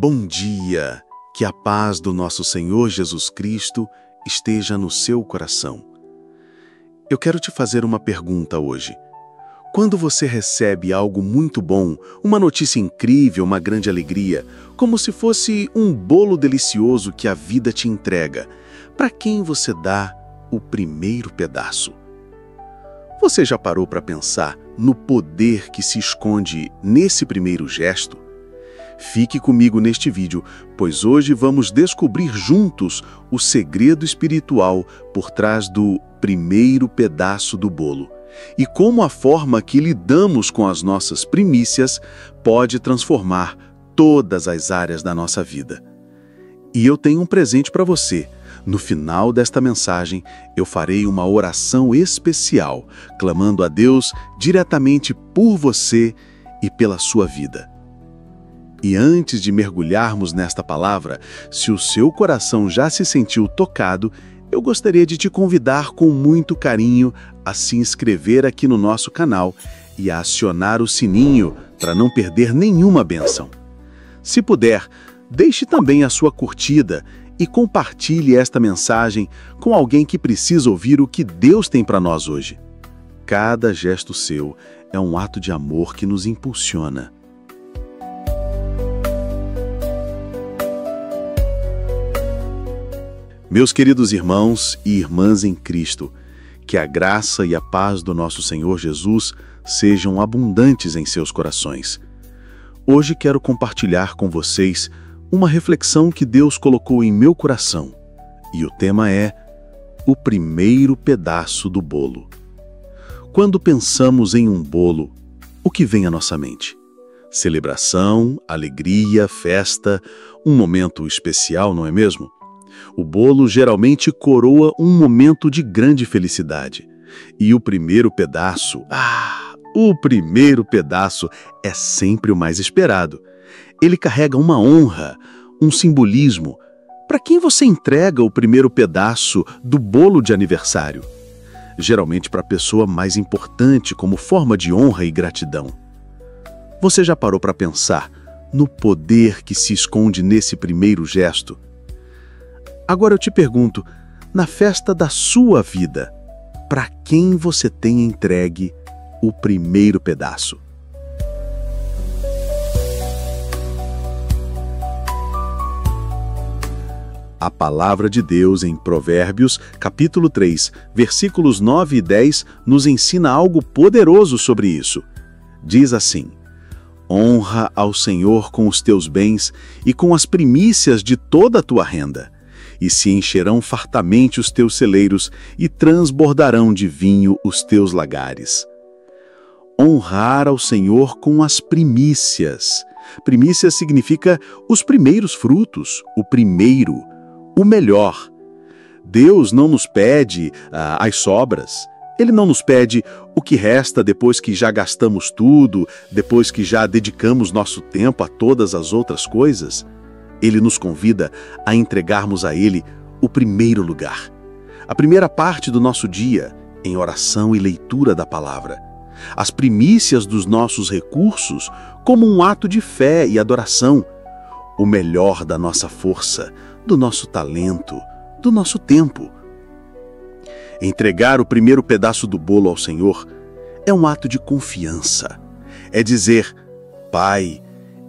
Bom dia! Que a paz do nosso Senhor Jesus Cristo esteja no seu coração. Eu quero te fazer uma pergunta hoje. Quando você recebe algo muito bom, uma notícia incrível, uma grande alegria, como se fosse um bolo delicioso que a vida te entrega, para quem você dá o primeiro pedaço? Você já parou para pensar no poder que se esconde nesse primeiro gesto? Fique comigo neste vídeo, pois hoje vamos descobrir juntos o segredo espiritual por trás do primeiro pedaço do bolo e como a forma que lidamos com as nossas primícias pode transformar todas as áreas da nossa vida. E eu tenho um presente para você. No final desta mensagem, eu farei uma oração especial, clamando a Deus diretamente por você e pela sua vida. E antes de mergulharmos nesta palavra, se o seu coração já se sentiu tocado, eu gostaria de te convidar com muito carinho a se inscrever aqui no nosso canal e a acionar o sininho para não perder nenhuma bênção. Se puder, deixe também a sua curtida e compartilhe esta mensagem com alguém que precisa ouvir o que Deus tem para nós hoje. Cada gesto seu é um ato de amor que nos impulsiona. Meus queridos irmãos e irmãs em Cristo, que a graça e a paz do nosso Senhor Jesus sejam abundantes em seus corações. Hoje quero compartilhar com vocês uma reflexão que Deus colocou em meu coração, e o tema é o primeiro pedaço do bolo. Quando pensamos em um bolo, o que vem à nossa mente? Celebração, alegria, festa, um momento especial, não é mesmo? O bolo geralmente coroa um momento de grande felicidade. E o primeiro pedaço, é sempre o mais esperado. Ele carrega uma honra, um simbolismo. Para quem você entrega o primeiro pedaço do bolo de aniversário? Geralmente para a pessoa mais importante, como forma de honra e gratidão. Você já parou para pensar no poder que se esconde nesse primeiro gesto? Agora eu te pergunto, na festa da sua vida, para quem você tem entregue o primeiro pedaço? A palavra de Deus em Provérbios, capítulo 3, versículos 9 e 10, nos ensina algo poderoso sobre isso. Diz assim: honra ao Senhor com os teus bens e com as primícias de toda a tua renda. E se encherão fartamente os teus celeiros, e transbordarão de vinho os teus lagares. Honrar ao Senhor com as primícias. Primícias significa os primeiros frutos, o primeiro, o melhor. Deus não nos pede as sobras. Ele não nos pede o que resta depois que já gastamos tudo, depois que já dedicamos nosso tempo a todas as outras coisas. Ele nos convida a entregarmos a Ele o primeiro lugar, a primeira parte do nosso dia em oração e leitura da palavra, as primícias dos nossos recursos como um ato de fé e adoração, o melhor da nossa força, do nosso talento, do nosso tempo. Entregar o primeiro pedaço do bolo ao Senhor é um ato de confiança, é dizer: Pai,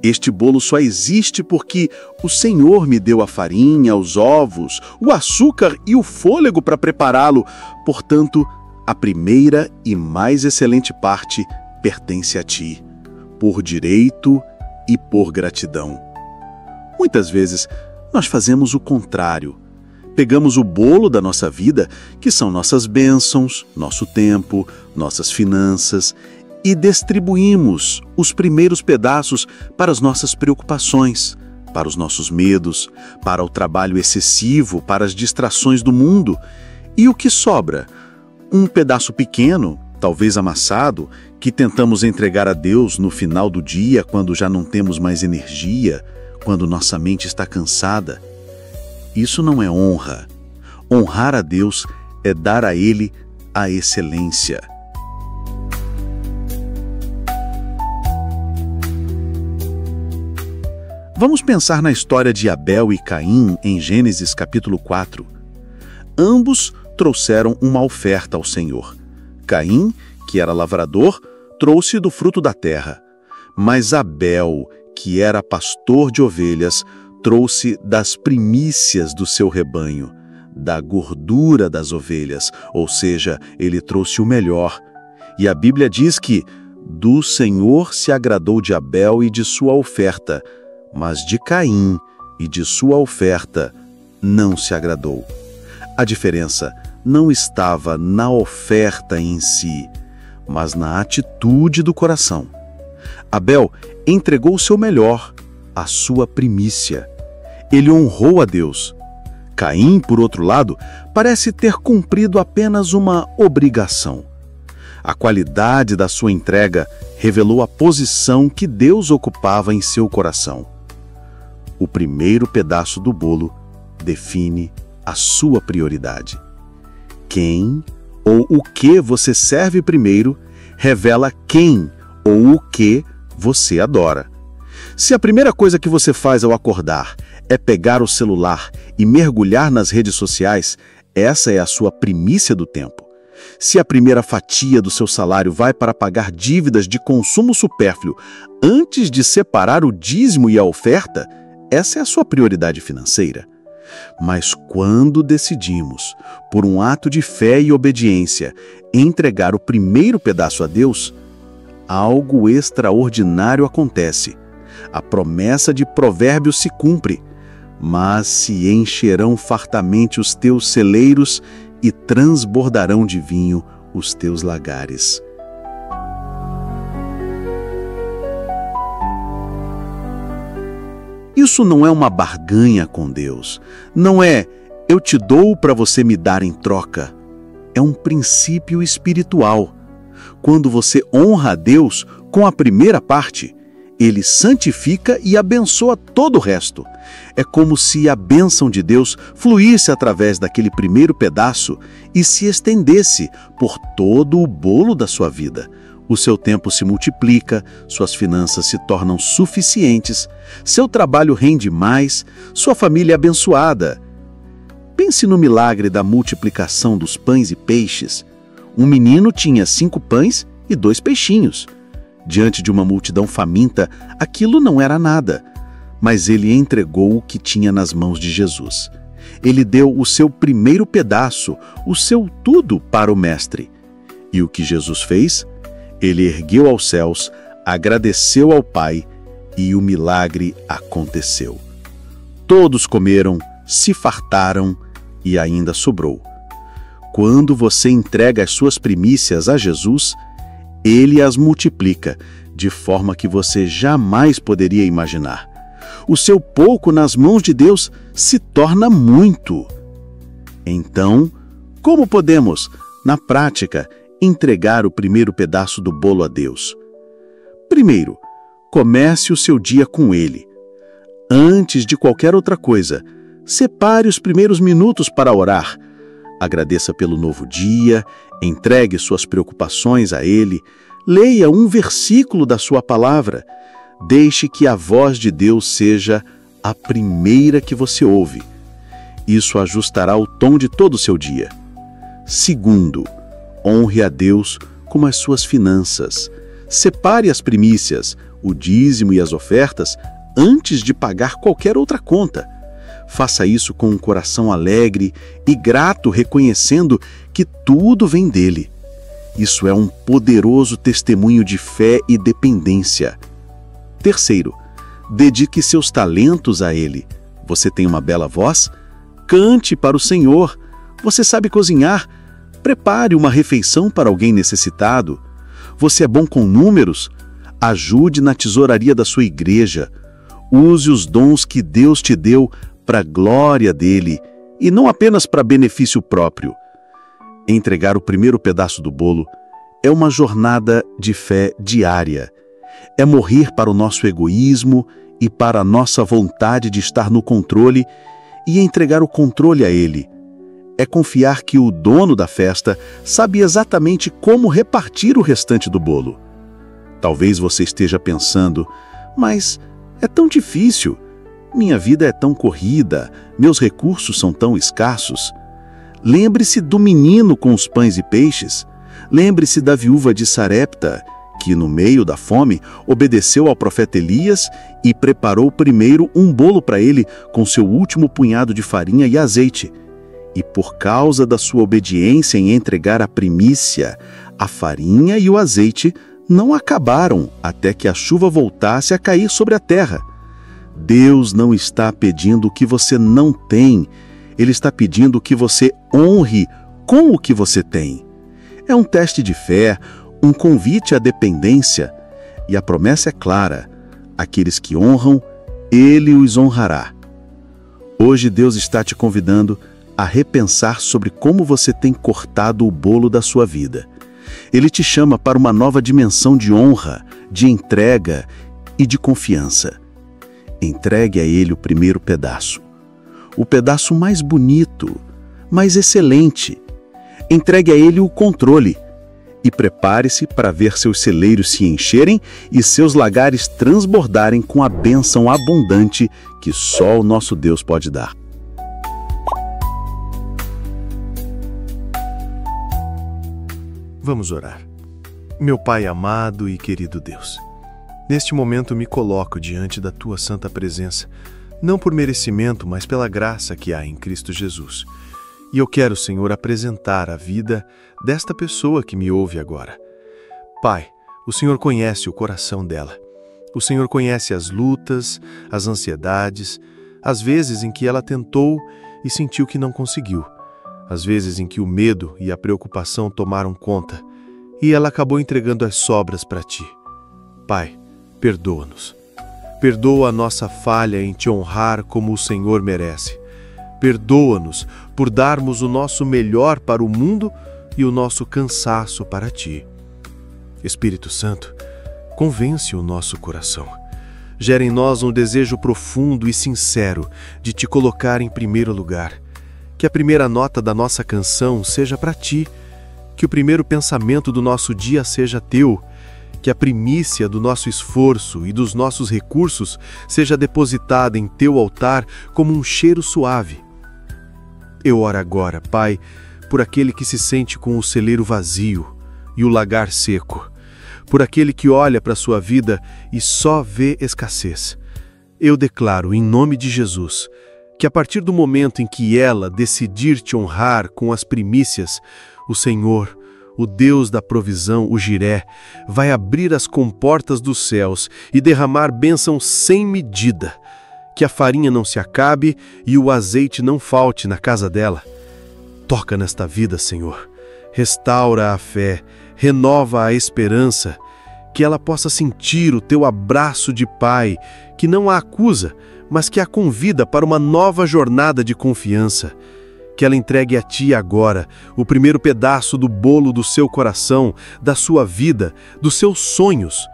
este bolo só existe porque o Senhor me deu a farinha, os ovos, o açúcar e o fôlego para prepará-lo. Portanto, a primeira e mais excelente parte pertence a Ti, por direito e por gratidão. Muitas vezes, nós fazemos o contrário. Pegamos o bolo da nossa vida, que são nossas bênçãos, nosso tempo, nossas finanças, e distribuímos os primeiros pedaços para as nossas preocupações, para os nossos medos, para o trabalho excessivo, para as distrações do mundo. E o que sobra? Um pedaço pequeno, talvez amassado, que tentamos entregar a Deus no final do dia, quando já não temos mais energia, quando nossa mente está cansada. Isso não é honra. Honrar a Deus é dar a Ele a excelência. Vamos pensar na história de Abel e Caim em Gênesis capítulo 4. Ambos trouxeram uma oferta ao Senhor. Caim, que era lavrador, trouxe do fruto da terra. Mas Abel, que era pastor de ovelhas, trouxe das primícias do seu rebanho, da gordura das ovelhas, ou seja, ele trouxe o melhor. E a Bíblia diz que do Senhor se agradou de Abel e de sua oferta, mas de Caim e de sua oferta não se agradou. A diferença não estava na oferta em si, mas na atitude do coração. Abel entregou o seu melhor, a sua primícia. Ele honrou a Deus. Caim, por outro lado, parece ter cumprido apenas uma obrigação. A qualidade da sua entrega revelou a posição que Deus ocupava em seu coração. O primeiro pedaço do bolo define a sua prioridade. Quem ou o que você serve primeiro revela quem ou o que você adora. Se a primeira coisa que você faz ao acordar é pegar o celular e mergulhar nas redes sociais, essa é a sua primícia do tempo. Se a primeira fatia do seu salário vai para pagar dívidas de consumo supérfluo antes de separar o dízimo e a oferta, essa é a sua prioridade financeira. Mas quando decidimos, por um ato de fé e obediência, entregar o primeiro pedaço a Deus, algo extraordinário acontece. A promessa de Provérbios se cumpre, mas se encherão fartamente os teus celeiros e transbordarão de vinho os teus lagares. Isso não é uma barganha com Deus. Não é, eu te dou para você me dar em troca. É um princípio espiritual. Quando você honra a Deus com a primeira parte, Ele santifica e abençoa todo o resto. É como se a bênção de Deus fluísse através daquele primeiro pedaço e se estendesse por todo o bolo da sua vida. O seu tempo se multiplica, suas finanças se tornam suficientes, seu trabalho rende mais, sua família é abençoada. Pense no milagre da multiplicação dos pães e peixes. Um menino tinha 5 pães e 2 peixinhos. Diante de uma multidão faminta, aquilo não era nada, mas ele entregou o que tinha nas mãos de Jesus. Ele deu o seu primeiro pedaço, o seu tudo para o Mestre. E o que Jesus fez? Ele ergueu aos céus, agradeceu ao Pai e o milagre aconteceu. Todos comeram, se fartaram e ainda sobrou. Quando você entrega as suas primícias a Jesus, Ele as multiplica de forma que você jamais poderia imaginar. O seu pouco nas mãos de Deus se torna muito. Então, como podemos, na prática, entregar o primeiro pedaço do bolo a Deus? Primeiro, comece o seu dia com Ele. Antes de qualquer outra coisa, separe os primeiros minutos para orar. Agradeça pelo novo dia, entregue suas preocupações a Ele, leia um versículo da sua palavra. Deixe que a voz de Deus seja a primeira que você ouve. Isso ajustará o tom de todo o seu dia. Segundo, honre a Deus com as suas finanças. Separe as primícias, o dízimo e as ofertas antes de pagar qualquer outra conta. Faça isso com um coração alegre e grato, reconhecendo que tudo vem dele. Isso é um poderoso testemunho de fé e dependência. Terceiro, dedique seus talentos a Ele. Você tem uma bela voz? Cante para o Senhor. Você sabe cozinhar? Prepare uma refeição para alguém necessitado. Você é bom com números? Ajude na tesouraria da sua igreja. Use os dons que Deus te deu para a glória dele e não apenas para benefício próprio. Entregar o primeiro pedaço do bolo é uma jornada de fé diária. É morrer para o nosso egoísmo e para a nossa vontade de estar no controle e entregar o controle a Ele. É confiar que o dono da festa sabe exatamente como repartir o restante do bolo. Talvez você esteja pensando, mas é tão difícil. Minha vida é tão corrida, meus recursos são tão escassos. Lembre-se do menino com os pães e peixes. Lembre-se da viúva de Sarepta, que no meio da fome obedeceu ao profeta Elias e preparou primeiro um bolo para ele com seu último punhado de farinha e azeite. E por causa da sua obediência em entregar a primícia, a farinha e o azeite não acabaram até que a chuva voltasse a cair sobre a terra. Deus não está pedindo o que você não tem, Ele está pedindo que você honre com o que você tem. É um teste de fé, um convite à dependência, e a promessa é clara: aqueles que honram, Ele os honrará. Hoje Deus está te convidando a repensar sobre como você tem cortado o bolo da sua vida. Ele te chama para uma nova dimensão de honra, de entrega e de confiança. Entregue a Ele o primeiro pedaço, o pedaço mais bonito, mais excelente. Entregue a Ele o controle e prepare-se para ver seus celeiros se encherem e seus lagares transbordarem com a bênção abundante que só o nosso Deus pode dar. Vamos orar. Meu Pai amado e querido Deus, neste momento me coloco diante da Tua santa presença, não por merecimento, mas pela graça que há em Cristo Jesus. E eu quero, Senhor, apresentar a vida desta pessoa que me ouve agora. Pai, o Senhor conhece o coração dela. O Senhor conhece as lutas, as ansiedades, as vezes em que ela tentou e sentiu que não conseguiu. As vezes em que o medo e a preocupação tomaram conta, e ela acabou entregando as sobras para Ti. Pai, perdoa-nos. Perdoa a nossa falha em Te honrar como o Senhor merece. Perdoa-nos por darmos o nosso melhor para o mundo e o nosso cansaço para Ti. Espírito Santo, convence o nosso coração. Gera em nós um desejo profundo e sincero de Te colocar em primeiro lugar. Que a primeira nota da nossa canção seja para Ti, que o primeiro pensamento do nosso dia seja Teu, que a primícia do nosso esforço e dos nossos recursos seja depositada em Teu altar como um cheiro suave. Eu oro agora, Pai, por aquele que se sente com o celeiro vazio e o lagar seco, por aquele que olha para a sua vida e só vê escassez. Eu declaro, em nome de Jesus, que a partir do momento em que ela decidir Te honrar com as primícias, o Senhor, o Deus da provisão, o Jiré, vai abrir as comportas dos céus e derramar bênção sem medida. Que a farinha não se acabe e o azeite não falte na casa dela. Toca nesta vida, Senhor. Restaura a fé, renova a esperança, que ela possa sentir o Teu abraço de Pai, que não a acusa, mas que a convida para uma nova jornada de confiança. Que ela entregue a Ti agora o primeiro pedaço do bolo do seu coração, da sua vida, dos seus sonhos,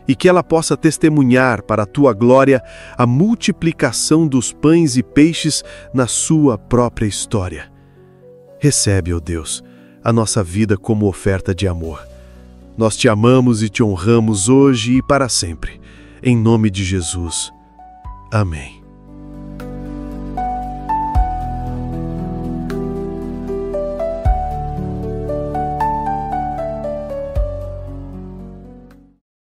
e que ela possa testemunhar para a Tua glória a multiplicação dos pães e peixes na sua própria história. Recebe, ó Deus, a nossa vida como oferta de amor. Nós Te amamos e Te honramos hoje e para sempre. Em nome de Jesus. Amém.